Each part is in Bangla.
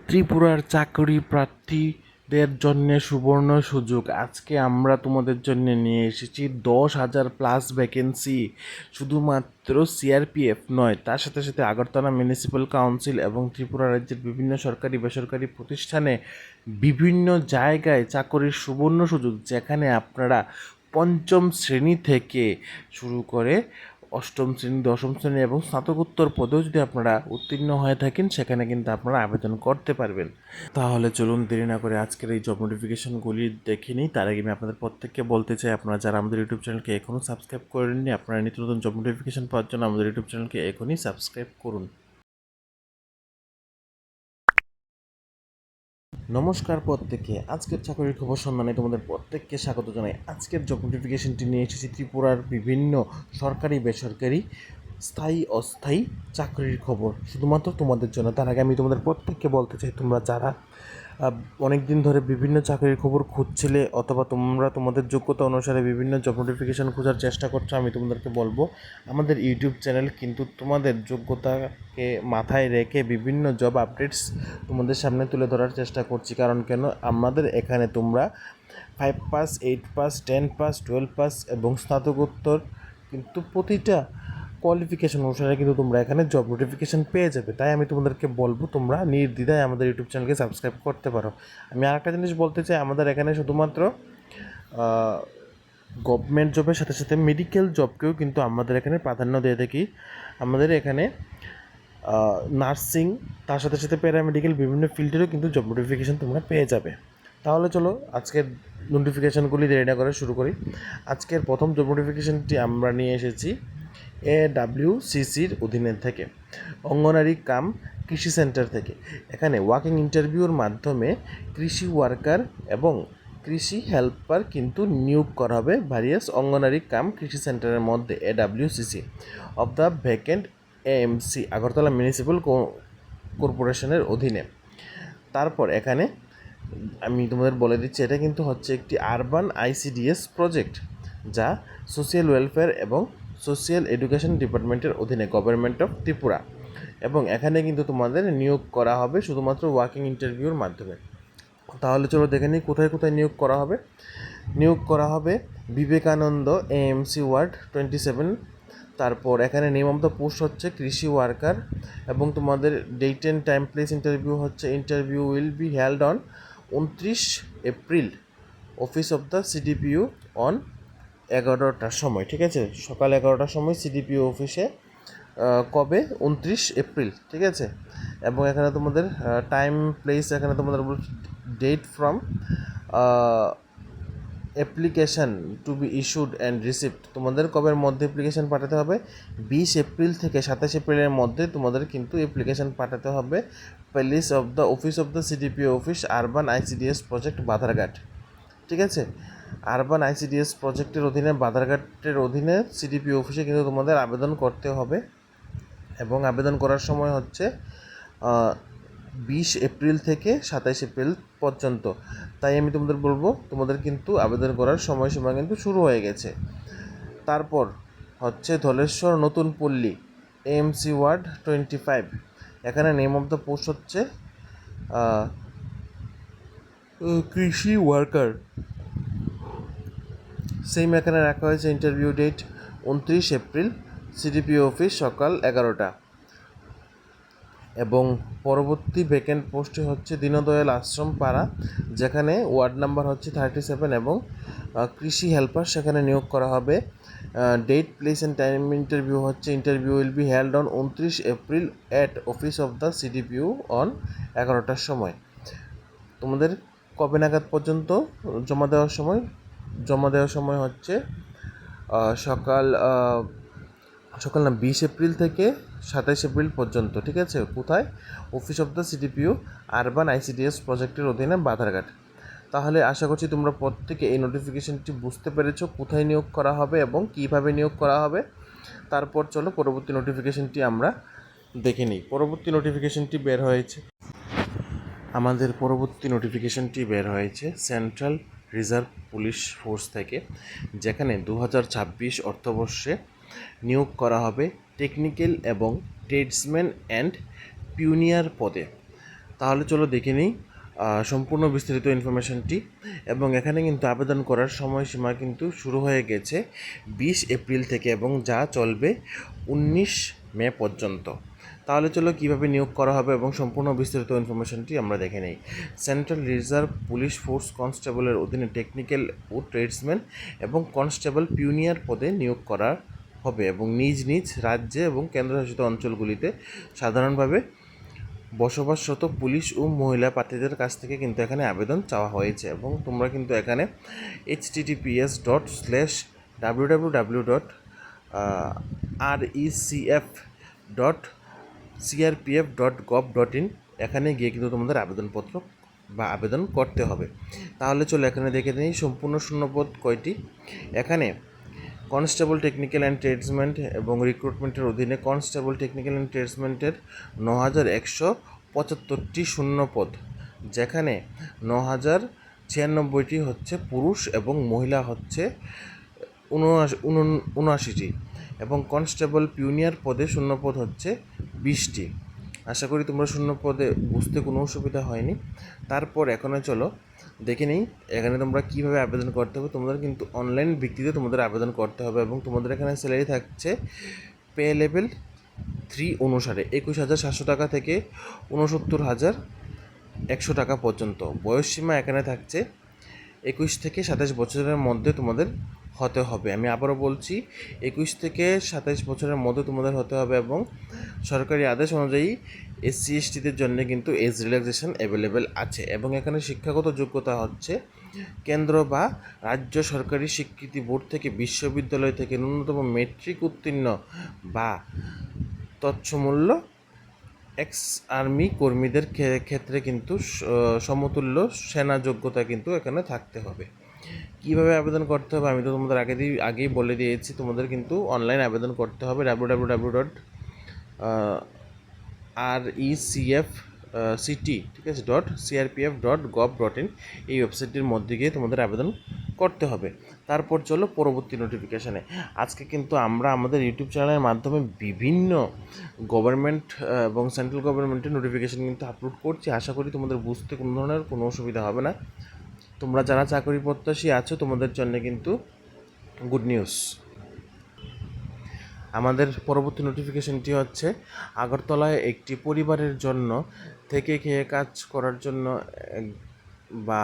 ত্রিপুরার চাকরি প্রার্থীদের জন্য সুবর্ণ সুযোগ। আজকে আমরা তোমাদের জন্য নিয়ে এসেছি 10,000+ ভ্যাকেন্সি। শুধুমাত্র সিআরপিএফ নয়, তার সাথে সাথে আগরতলা মিউনিসিপ্যাল কাউন্সিল এবং ত্রিপুরা রাজ্যের বিভিন্ন সরকারি বেসরকারি প্রতিষ্ঠানে বিভিন্ন জায়গায় চাকরির সুবর্ণ সুযোগ, যেখানে আপনারা পঞ্চম শ্রেণী থেকে শুরু করে অষ্টম শ্রেণী, দশম শ্রেণী এবং স্নাতকোত্তর পদেও যদি আপনারা উত্তীর্ণ হয়ে থাকেন, সেখানে কিন্তু আপনারা আবেদন করতে পারবেন। তাহলে চলুন দেরি না করে আজকের এই জব নোটিফিকেশনগুলি দেখে নিই। তার আগে আমি আপনাদের প্রত্যেককে বলতে চাই, আপনারা যারা আমাদের ইউটিউব চ্যানেলকে এখনও সাবস্ক্রাইব করেননি, আপনারা নিত্য নতুন জব নোটিফিকেশন পাওয়ার জন্য আমাদের ইউটিউব চ্যানেলকে এখনই সাবস্ক্রাইব করুন। নমস্কার প্রত্যেককে, আজকের চাকরির খবর সন্ধানে তোমাদের প্রত্যেককে স্বাগত জানাই। আজকের জব নোটিফিকেশনটি নিয়ে এসেছি ত্রিপুরার বিভিন্ন সরকারি বেসরকারি স্থায়ী অস্থায়ী চাকরির খবর, শুধুমাত্র তোমাদের জন্য। তার আগে আমি তোমাদের প্রত্যেককে বলতে চাই, তোমরা যারা অনেক দিন ধরে বিভিন্ন চাকরির খবর খুঁজছিলে অথবা তোমরা তোমাদের যোগ্যতা অনুসারে বিভিন্ন জব নোটিফিকেশান খোঁজার চেষ্টা করছো, আমি তোমাদেরকে বলবো আমাদের ইউটিউব চ্যানেল কিন্তু তোমাদের যোগ্যতাকে মাথায় রেখে বিভিন্ন জব আপডেটস তোমাদের সামনে তুলে ধরার চেষ্টা করছি। কারণ কেন, আমাদের এখানে তোমরা 5 পাস, 8 পাস, 10 পাস, 12 পাস এবং স্নাতকোত্তর কিন্তু প্রতিটা কোয়ালিফিকেশন অনুসারে কিন্তু তোমরা এখানে জব নোটিফিকেশান পেয়ে যাবে। তাই আমি তোমাদেরকে বলবো তোমরা নির্দ্বিধায় আমাদের ইউটিউব চ্যানেলকে সাবস্ক্রাইব করতে পারো। আমি আরেকটা জিনিস বলতে চাই, আমাদের এখানে শুধুমাত্র গভর্নমেন্ট জবের সাথে সাথে মেডিকেল জবকেও কিন্তু আমাদের এখানে প্রাধান্য দিয়ে থাকি। আমাদের এখানে নার্সিং, তার সাথে সাথে প্যারামেডিক্যাল বিভিন্ন ফিল্ডেরও কিন্তু জব নোটিফিকেশান তোমরা পেয়ে যাবে। তাহলে চলো আজকের নোটিফিকেশানগুলি দেরি না করে শুরু করি। আজকের প্রথম জব নোটিফিকেশানটি আমরা নিয়ে এসেছি AWCCর অধীনে থেকে, অঙ্গনারী কাম কৃষি সেন্টার থেকে। এখানে ওয়াকিং ইন্টারভিউর মাধ্যমে কৃষি ওয়ার্কার এবং কৃষি হেল্পার কিন্তু নিয়োগ করা হবে ভারিয়াস অঙ্গনারী কাম কৃষি সেন্টারের মধ্যে AWCC of the vacant AMC Agartala municipal কর্পোরেশনের অধীনে। তারপর এখানে আমি তোমাদের বলে দিচ্ছি, এটা কিন্তু হচ্ছে একটি আরবান ICDS প্রজেক্ট, যা সোশিয়াল ওয়েলফেয়ার এবং সোশিয়াল এডুকেশন ডিপার্টমেন্টের অধীনে, গভর্নমেন্ট অফ ত্রিপুরা। এবং এখানে কিন্তু তোমাদের নিয়োগ করা হবে শুধুমাত্র ওয়াকিং ইন্টারভিউর মাধ্যমে। তাহলে চলো দেখে নিই কোথায় কোথায় নিয়োগ করা হবে। নিয়োগ করা হবে বিবেকানন্দ AMC ওয়ার্ড 27। তারপর এখানে নেম অফ দ্য পোস্ট হচ্ছে কৃষি ওয়ার্কার, এবং তোমাদের date and time place interview হচ্ছে interview will be held on 29 April, office of the CDPO on 11টার সময়। ঠিক আছে, সকাল 11টার সময় CDPO অফিসে। কবে? 29 এপ্রিল। ঠিক আছে, এবং এখানে তোমাদের টাইম প্লেস, এখানে তোমাদের date from application to be issued and received, তোমাদের কবের মধ্যে অ্যাপ্লিকেশান পাঠাতে হবে? 20 এপ্রিল থেকে 27 এপ্রিলের মধ্যে তোমাদের কিন্তু অ্যাপ্লিকেশান পাঠাতে হবে place of the office of the CDPO office, urban ICDS project, Badharghat. ঠিক আছে, আরবান ICDS প্রজেক্টের অধীনে বাধারঘাটের অধীনে CDPO অফিসে কিন্তু তোমাদের আবেদন করতে হবে। এবং আবেদন করার সময় হচ্ছে 20 এপ্রিল থেকে 27 এপ্রিল পর্যন্ত। তাই আমি তোমাদের বলবো, তোমাদের কিন্তু আবেদন করার সময়সীমা কিন্তু শুরু হয়ে গেছে। তারপর হচ্ছে ধলেশ্বর নতুন পল্লী AMC ওয়ার্ড 25। এখানে নেম অফ দ্য পোস্ট হচ্ছে কৃষি ওয়ার্কার। সেম এখানে রাখা হয়েছে interview date 29 April, CDPO office, সকাল 11টা। এবং পরবর্তী ভ্যাকেন্ট পোস্টে হচ্ছে দীনদয়াল আশ্রম পাড়া, যেখানে ওয়ার্ড নাম্বার হচ্ছে 37, এবং কৃষি হেল্পার সেখানে নিয়োগ করা হবে। Date place and time interview হচ্ছে interview will be held on 29 April at office of the CDPO on 11টার সময়। তোমাদের কবে নাগাদ পর্যন্ত জমা দেওয়ার সময়? জমা দেওয়ার সময় হচ্ছে সকাল সকাল না 20 এপ্রিল থেকে 27 এপ্রিল পর্যন্ত। ঠিক আছে, কোথায়? Office of the CDPO urban ICDS প্রজেক্টের অধীনে, বাধারঘাট। তাহলে আশা করছি তোমরা প্রত্যেকে এই নোটিফিকেশনটি বুঝতে পেরেছো, কোথায় নিয়োগ করা হবে এবং কীভাবে নিয়োগ করা হবে। তারপর চলো পরবর্তী নোটিফিকেশনটি আমরা দেখে নিই। পরবর্তী নোটিফিকেশনটি বের হয়েছে, আমাদের পরবর্তী নোটিফিকেশনটি বের হয়েছে সেন্ট্রাল রিজার্ভ পুলিশ ফোর্স থেকে, যেখানে 2026 অর্থবর্ষে নিয়োগ করা হবে টেকনিক্যাল এবং ট্রেডসম্যান অ্যান্ড পিউনিয়ার পদে। তাহলে চলো দেখে নিই সম্পূর্ণ বিস্তারিত ইনফরমেশনটি। এবং এখানে কিন্তু আবেদন করার সময়সীমা কিন্তু শুরু হয়ে গেছে 20 এপ্রিল থেকে এবং যা চলবে 19 মে পর্যন্ত। তাহলে চলো কীভাবে নিয়োগ করা হবে এবং সম্পূর্ণ বিস্তারিত ইনফরমেশনটি আমরা দেখে নিই। সেন্ট্রাল রিজার্ভ পুলিশ ফোর্স কনস্টেবলের অধীনে টেকনিক্যাল ও ট্রেডসম্যান এবং কনস্টেবল পিউনিয়ার পদে নিয়োগ করা হবে এবং নিজ নিজ রাজ্যে এবং কেন্দ্রশাসিত অঞ্চলগুলিতে সাধারণভাবে বসবাসরত পুলিশ ও মহিলা প্রার্থীদের কাছ থেকে কিন্তু এখানে আবেদন চাওয়া হয়েছে। এবং তোমরা কিন্তু এখানে https://www.recf.crpf.gov.in এখানে গিয়ে কিন্তু তোমাদের আবেদনপত্র বা আবেদন করতে হবে। তাহলে চলো এখানে দেখে নিই সম্পূর্ণ শূন্যপদ কয়টি। এখানে কনস্টেবল টেকনিক্যাল অ্যান্ড ট্রেডসম্যান এবং রিক্রুটমেন্টের অধীনে কনস্টেবল টেকনিক্যাল অ্যান্ড ট্রেডসম্যানের 9175টি শূন্যপদ, যেখানে 9096টি হচ্ছে পুরুষ এবং মহিলা হচ্ছে 79টি এবং কনস্টেবল পিউনিয়ার পদে শূন্যপদ হচ্ছে 20টি। আশা করি তোমরা শূন্যপদে বুঝতে কোনো অসুবিধা হয়নি। তারপর এখানে চলো দেখে নিই এখানে তোমরা কীভাবে আবেদন করতে হবে। তোমাদের কিন্তু অনলাইন ভিত্তিতে তোমাদের আবেদন করতে হবে এবং তোমাদের এখানে স্যালারি থাকছে পে লেভেল 3 অনুসারে 21,700 টাকা থেকে 69,100 টাকা পর্যন্ত। বয়সসীমা এখানে থাকছে 21 থেকে 27 বছরের মধ্যে তোমাদের হতে হবে। আমি আবারও বলছি, 21 থেকে 27 বছরের মধ্যে তোমাদের হতে হবে এবং সরকারি আদেশ অনুযায়ী SC/STদের জন্য কিন্তু এজ রিল্যাক্সেশন অ্যাভেলেবেল আছে। এবং এখানে শিক্ষাগত যোগ্যতা হচ্ছে কেন্দ্র বা রাজ্য সরকারি স্বীকৃতি বোর্ড থেকে বিশ্ববিদ্যালয় থেকে ন্যূনতম মেট্রিক উত্তীর্ণ বা তৎসমূল্য এক্স আর্মি কর্মীদের ক্ষেত্রে কিন্তু সমতুল্য সেনা যোগ্যতা কিন্তু এখানে থাকতে হবে। কীভাবে আবেদন করতে হবে আমি তো তোমাদের আগেই বলে দিয়েছি। তোমাদের কিন্তু অনলাইন আবেদন করতে হবে www.recf ঠিক আছে .crpf.gov.in এই ওয়েবসাইটটির মধ্যে গিয়ে তোমাদের আবেদন করতে হবে। তারপর চলো পরবর্তী নোটিফিকেশানে। আজকে কিন্তু আমরা আমাদের ইউটিউব চ্যানেলের মাধ্যমে বিভিন্ন গভর্নমেন্ট এবং সেন্ট্রাল গভর্নমেন্টের নোটিফিকেশান কিন্তু আপলোড করছি। আশা করি তোমাদের বুঝতে কোনো ধরনের কোনো অসুবিধা হবে না। তোমরা যারা চাকরি প্রত্যাশী আছো তোমাদের জন্য কিন্তু গুড নিউজ। আমাদের পরবর্তী নোটিফিকেশনটি হচ্ছে আগরতলায় একটি পরিবারের জন্য থেকে খেয়ে কাজ করার জন্য বা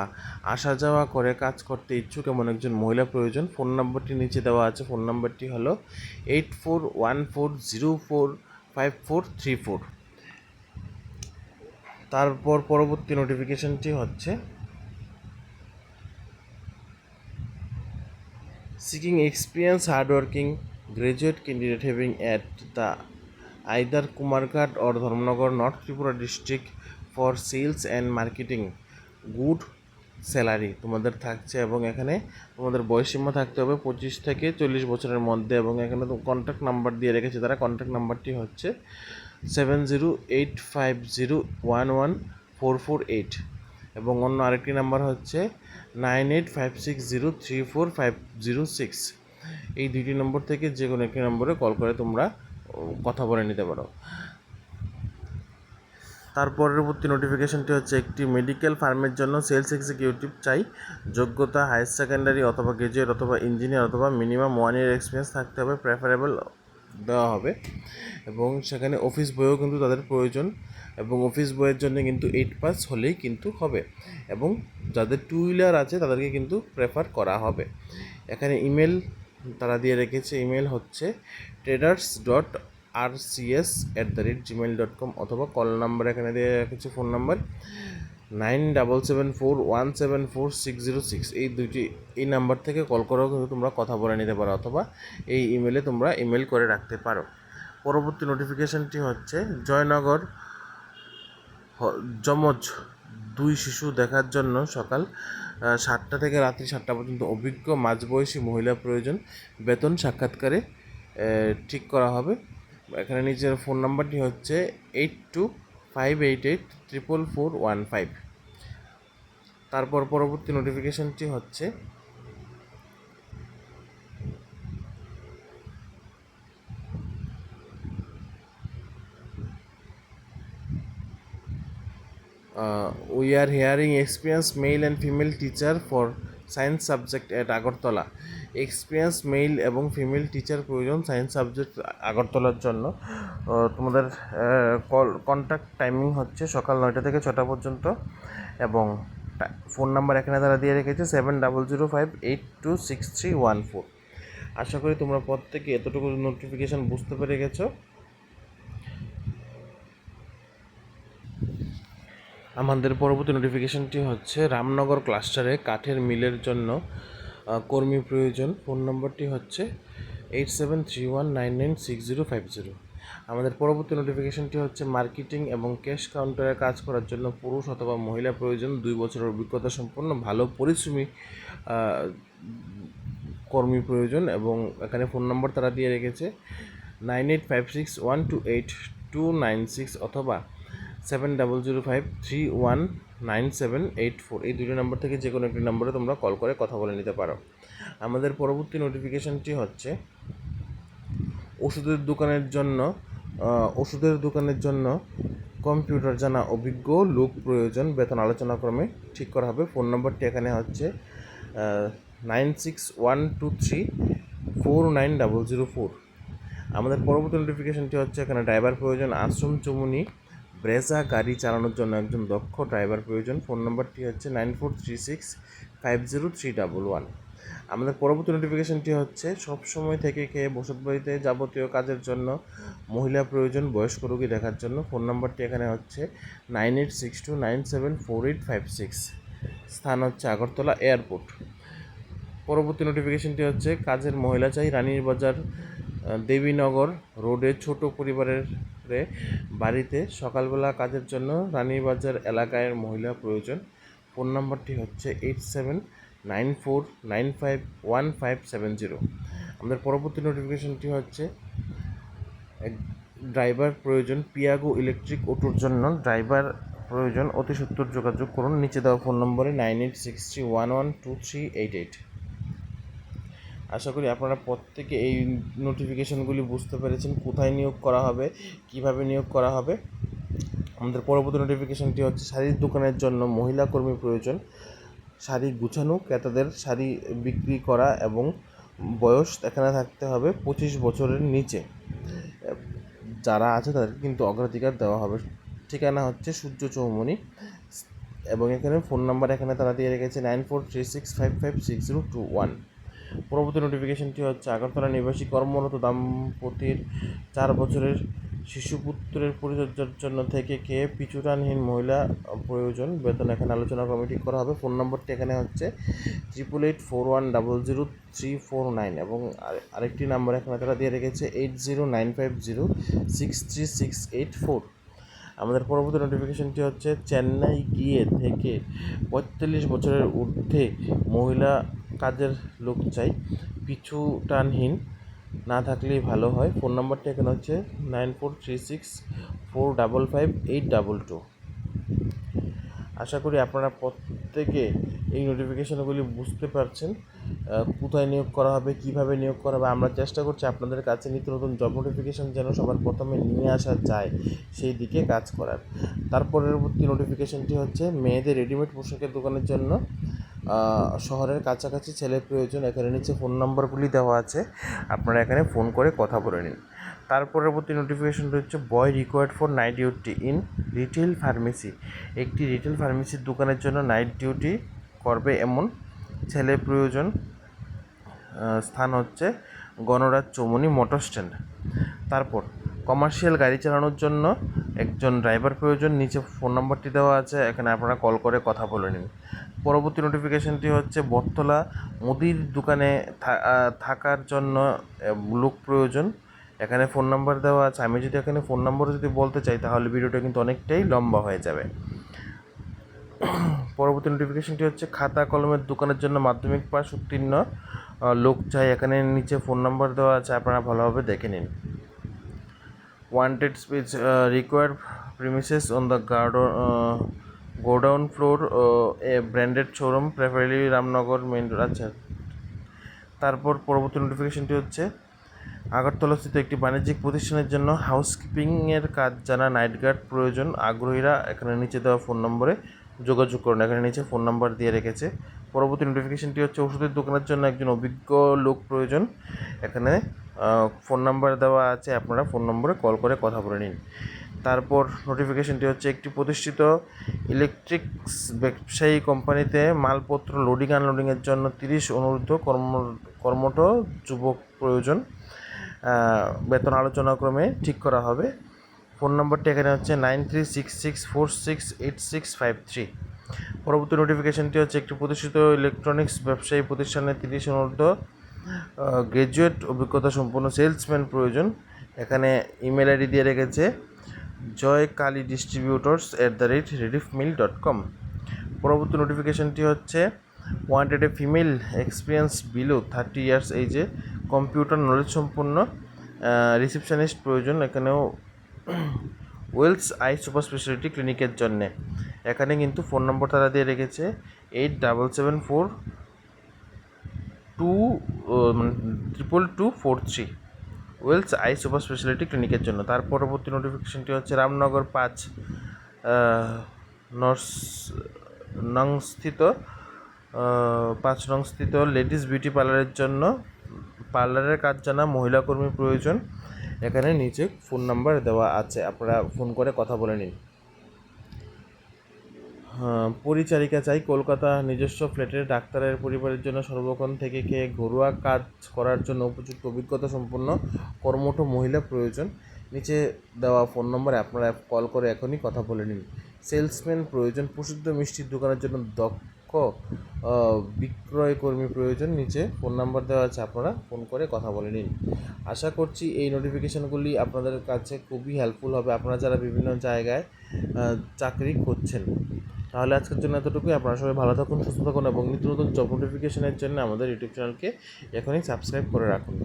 আসা যাওয়া করে কাজ করতে ইচ্ছুক এমন একজন মহিলা প্রয়োজন। ফোন নাম্বারটি নিচে দেওয়া আছে। ফোন নাম্বারটি হলো 8414045434। তারপর পরবর্তী নোটিফিকেশনটি হচ্ছে seeking experienced hardworking graduate candidate having at the either Kumarghat or Dharmnagar, North Tripura district for sales and marketing, good salary তোমাদের থাকছে। এবং এখানে তোমাদের বয়সসীমা থাকতে হবে 25 থেকে 40 বছরের মধ্যে। এবং এখানে তো কন্ট্যাক্ট নাম্বার দিয়ে রেখেছে তারা। কন্ট্যাক্ট নাম্বারটি হচ্ছে 7085011448 এবং অন্য আরেকটি নাম্বার হচ্ছে 9856034506। এই দুইটি নম্বর থেকে যে কোনো একটি নম্বরে কল করে তোমরা কথা বলে নিতে পারো। তার পরবর্তী নোটিফিকেশনটি হচ্ছে একটি মেডিকেল ফার্মের জন্য সেলস এক্সিকিউটিভ চাই। যোগ্যতা হায়ার সেকেন্ডারি অথবা গ্রাজুয়েট অথবা ইঞ্জিনিয়ার অথবা মিনিমাম 1 year এক্সপিরিয়েন্স থাকতে হবে, প্রেফারেবল দেওয়া হবে। এবং সেখানে অফিস বইও কিন্তু তাদের প্রয়োজন এবং অফিস বইয়ের জন্য কিন্তু 8 পাস হলেই কিন্তু হবে। এবং যাদের 2 wheeler আছে তাদেরকে কিন্তু প্রেফার করা হবে। এখানে ইমেল তারা দিয়ে রেখেছে। ইমেল হচ্ছে traders.rcs@gmail.com অথবা কল নাম্বার এখানে দিয়ে রেখেছে ফোন নাম্বার 9774174606। এই নাম্বার থেকে কল করেও কিন্তু তোমরা কথা বলে নিতে পারো অথবা এই ইমেলে তোমরা ইমেল করে রাখতে পারো। পরবর্তী নোটিফিকেশনটি হচ্ছে জয়নগর যমজ 2 শিশু দেখার জন্য সকাল 7টা থেকে রাত্রি 7টা পর্যন্ত অভিজ্ঞ মাঝবয়সী মহিলা প্রয়োজন। বেতন সাক্ষাৎকারে ঠিক করা হবে। এখানে নিচের ফোন নাম্বারটি হচ্ছে 8258844415। তারপর পরবর্তী নোটিফিকেশনটি হচ্ছে we are hearing experience male and female teacher for science subject at Agartala. Experience male এবং ফিমেল টিচার প্রয়োজন সায়েন্স সাবজেক্ট আগরতলার জন্য। তোমাদের কন্ট্যাক্ট টাইমিং হচ্ছে সকাল 9টা থেকে 6টা পর্যন্ত, এবং ফোন নাম্বার এখানে তারা দিয়ে রেখেছে 7005826314। আশা করি তোমরা প্রত্যেকে এতটুকু নোটিফিকেশান বুঝতে পেরে গেছো। আমাদের পরবর্তী নোটিফিকেশানটি হচ্ছে রামনগর ক্লাস্টারে কাঠের মিলের জন্য কর্মী প্রয়োজন। ফোন নম্বরটি হচ্ছে 8731996050। আমাদের পরবর্তী নোটিফিকেশানটি হচ্ছে মার্কেটিং এবং ক্যাশ কাউন্টারে কাজ করার জন্য পুরুষ অথবা মহিলা প্রয়োজন। 2 বছরের অভিজ্ঞতা সম্পন্ন ভালো পরিশ্রমী কর্মী প্রয়োজন, এবং এখানে ফোন নম্বর তারা দিয়ে রেখেছে 9856128296 অথবা 7005319784। এই দুটো নম্বর থেকে যে কোনো একটি নম্বরে তোমরা কল করে কথা বলে নিতে পারো। আমাদের পরবর্তী নোটিফিকেশানটি হচ্ছে ওষুধের দোকানের জন্য কম্পিউটার জানা অভিজ্ঞ লোক প্রয়োজন। বেতন আলোচনাক্রমে ঠিক করা হবে। ফোন নম্বরটি এখানে হচ্ছে 9612349004। আমাদের পরবর্তী নোটিফিকেশানটি হচ্ছে এখানে ড্রাইভার প্রয়োজন। আশ্রম চমুনি ব্রেজা গাড়ি চালানোর জন্য একজন দক্ষ ড্রাইভার প্রয়োজন। ফোন নম্বরটি হচ্ছে 9436503111। আমাদের পরবর্তী নোটিফিকেশানটি হচ্ছে সবসময় থেকে খেয়ে বসতবাড়িতে যাবতীয় কাজের জন্য মহিলা প্রয়োজন বয়স্ক রোগী দেখার জন্য। ফোন নম্বরটি এখানে হচ্ছে 9862974856। স্থান হচ্ছে আগরতলা এয়ারপোর্ট। পরবর্তী নোটিফিকেশানটি হচ্ছে কাজের মহিলা চাই রানীর বাজার দেবীনগর রোডে ছোট পরিবারের বাড়িতে সকালবেলা কাজের জন্য রানীবাজার এলাকায় মহিলা প্রয়োজন। ফোন নম্বরটি হচ্ছে 8794951570। আমাদের পরবর্তী নোটিফিকেশানটি হচ্ছে ড্রাইভার প্রয়োজন। পিয়াগো ইলেকট্রিক অটোর জন্য ড্রাইভার প্রয়োজন। অতি সত্বর যোগাযোগ করুন নিচে দেওয়া ফোন নম্বরে 9863112388। আশা করি আপনারা প্রত্যেকে এই নোটিফিকেশানগুলি বুঝতে পেরেছেন, কোথায় নিয়োগ করা হবে, কিভাবে নিয়োগ করা হবে। আমাদের পরবর্তী নোটিফিকেশানটি হচ্ছে শাড়ির দোকানের জন্য মহিলা কর্মী প্রয়োজন। শাড়ি গুছানো, ক্রেতাদের শাড়ি বিক্রি করা, এবং বয়স এখানে থাকতে হবে 25 বছরের নিচে। যারা আছে তাদেরকে কিন্তু অগ্রাধিকার দেওয়া হবে। ঠিকানা হচ্ছে সূর্য চৌমনি, এবং এখানে ফোন নাম্বার এখানে তারা দিয়ে রেখেছে 9436556021। পরবর্তী নোটিফিকেশানটি হচ্ছে আগরতলা নিবাসী কর্মরত দাম্পতির 4 বছরের শিশুপুত্রের পরিচর্যার জন্য থেকে খেয়ে পিছুটানহীন মহিলা প্রয়োজন। বেতন এখানে আলোচনা কমিটি করা হবে। ফোন নম্বরটি এখানে হচ্ছে 8881000349, এবং আরেকটি নাম্বার এখানে তারা দিয়ে রেখেছে 8095063684। আমাদের পরবর্তী নোটিফিকেশানটি হচ্ছে চেন্নাই গিয়ে থেকে 45 বছরের ঊর্ধ্বে মহিলা কাজের লোক চাই, পিছু টানহীন না থাকলেই ভালো হয়। ফোন নম্বরটি এখানে হচ্ছে 9436455822। আশা করি আপনারা প্রত্যেকে এই নোটিফিকেশানগুলি বুঝতে পারছেন, কোথায় নিয়োগ করা হবে, কিভাবে নিয়োগ করা হবে। আমরা চেষ্টা করছি আপনাদের কাছে নিত্য নতুন জব নোটিফিকেশান যেন সবার প্রথমে নিয়ে আসা যায় সেই দিকে কাজ করার। তার পরবর্তী নোটিফিকেশানটি হচ্ছে মেয়েদের রেডিমেড পোশাকের দোকানের জন্য শহরের কাছাকাছি ছেলে প্রয়োজন। এখানে নিচে ফোন নম্বরগুলি দেওয়া আছে, আপনারা এখানে ফোন করে কথা বলে নিন। তার পরবর্তী নোটিফিকেশানটি হচ্ছে boy required for night duty in retail pharmacy. একটি রিটেল ফার্মেসির দোকানের জন্য নাইট ডিউটি করবে এমন ছেলে প্রয়োজন। স্থান হচ্ছে গণরাজ চৌমনি মোটর স্ট্যান্ড। তারপর কমার্শিয়াল গাড়ি চালানোর জন্য একজন ড্রাইভার প্রয়োজন। নিচে ফোন নম্বরটি দেওয়া আছে, এখানে আপনারা কল করে কথা বলে নিন। পরবর্তী নোটিফিকেশানটি হচ্ছে বটতলা মুদির দোকানে থাকার জন্য লোক প্রয়োজন। এখানে ফোন নাম্বার দেওয়া আছে। আমি যদি এখানে ফোন নাম্বারও যদি বলতে চাই তাহলে ভিডিওটা কিন্তু অনেকটাই লম্বা হয়ে যাবে। পরবর্তী নোটিফিকেশানটি হচ্ছে খাতা কলমের দোকানের জন্য মাধ্যমিক পাস উত্তীর্ণ লোক চাই। এখানে নিচে ফোন নাম্বার দেওয়া আছে, আপনারা ভালোভাবে দেখে নিন। Wanted space required premises on the godown floor A branded showroom preferably Ramnagar main road. আচ্ছা, তারপর পরবর্তী নোটিফিকেশানটি হচ্ছে আগরতলাস্থিত একটি বাণিজ্যিক প্রতিষ্ঠানের জন্য হাউসকিপিংয়ের কাজ জানা নাইট গার্ড প্রয়োজন। আগ্রহীরা এখানে নিচে দেওয়া ফোন নম্বরে যোগাযোগ করুন। এখানে নিচে ফোন নাম্বার দিয়ে রেখেছে। পরবর্তী নোটিফিকেশনটি হচ্ছে ওষুধের দোকানের জন্য একজন অভিজ্ঞ লোক প্রয়োজন। এখানে ফোন নাম্বার দেওয়া আছে, আপনারা ফোন নম্বরে কল করে কথা বলে নিন। তারপর নোটিফিকেশনটি হচ্ছে একটি প্রতিষ্ঠিত ইলেকট্রিক্স ব্যবসায়ী কোম্পানিতে মালপত্র লোডিং আনলোডিংয়ের জন্য 30 অনূর্ধ্ব কর্মঠ যুবক প্রয়োজন। বেতন আলোচনাক্রমে ঠিক করা হবে। ফোন নম্বরটি এখানে হচ্ছে 9366468653। পরবর্তী নোটিফিকেশনটি হচ্ছে একটি প্রতিষ্ঠিত ইলেকট্রনিক্স ব্যবসায়ী প্রতিষ্ঠানে 30 অনূর্ধ্ব গ্র্যাজুয়েট অভিজ্ঞতা সম্পন্ন সেলসম্যান প্রয়োজন। এখানে ইমেল আইডি দিয়ে রেখেছে joykaliddistributors@rediffmill.com। পরবর্তী নোটিফিকেশনটি হচ্ছে wanted a female experience below 30 years এইজে কম্পিউটার নলেজ সম্পন্ন রিসেপশনিস্ট প্রয়োজন। এখানেও ওয়েলস আই সুপার স্পেশালিটি ক্লিনিকের জন্যে। এখানে কিন্তু ফোন নম্বর তারা দিয়ে রেখেছে 87742243 ওয়েলস আই সুপার স্পেশালিটি ক্লিনিকের জন্য। তার পরবর্তী নোটিফিকেশনটি হচ্ছে রামনগর 5 নং স্থিত লেডিস বিউটি পার্লারের জন্য পার্লারের কাজ জানা মহিলা কর্মী প্রয়োজন। এখানে নিচে ফোন নাম্বার দেওয়া আছে, আপনারা ফোন করে কথা বলে নিন। পরিচারিকা চাই কলকাতা। নিজস্ব ফ্ল্যাটের ডাক্তারের পরিবারের জন্য সর্বক্ষণ থেকে ঘরোয়া কাজ করার জন্য উপযুক্ত অভিজ্ঞতা সম্পন্ন কর্মঠ মহিলা প্রয়োজন। নিচে দেওয়া ফোন নম্বরে আপনারা কল করে এখনই কথা বলে নিন। সেলসম্যান প্রয়োজন। প্রসিদ্ধ মিষ্টির দোকানের জন্য দক্ষ বিক্রয় কর্মী প্রয়োজন। নিচে ফোন নাম্বার দেওয়া আছে, আপনারা ফোন করে কথা বলে নিন। আশা করছি এই নোটিফিকেশানগুলি আপনাদের কাছে খুবই হেল্পফুল হবে, আপনারা যারা বিভিন্ন জায়গায় চাকরি করছেন। তাহলে আজকের জন্য এতটুকুই। আপনারা সবাই ভালো থাকুন, সুস্থ থাকুন এবং নিত্য নতুন জব নোটিফিকেশনের জন্য আমাদের ইউটিউব চ্যানেলকে এখনই সাবস্ক্রাইব করে রাখুন।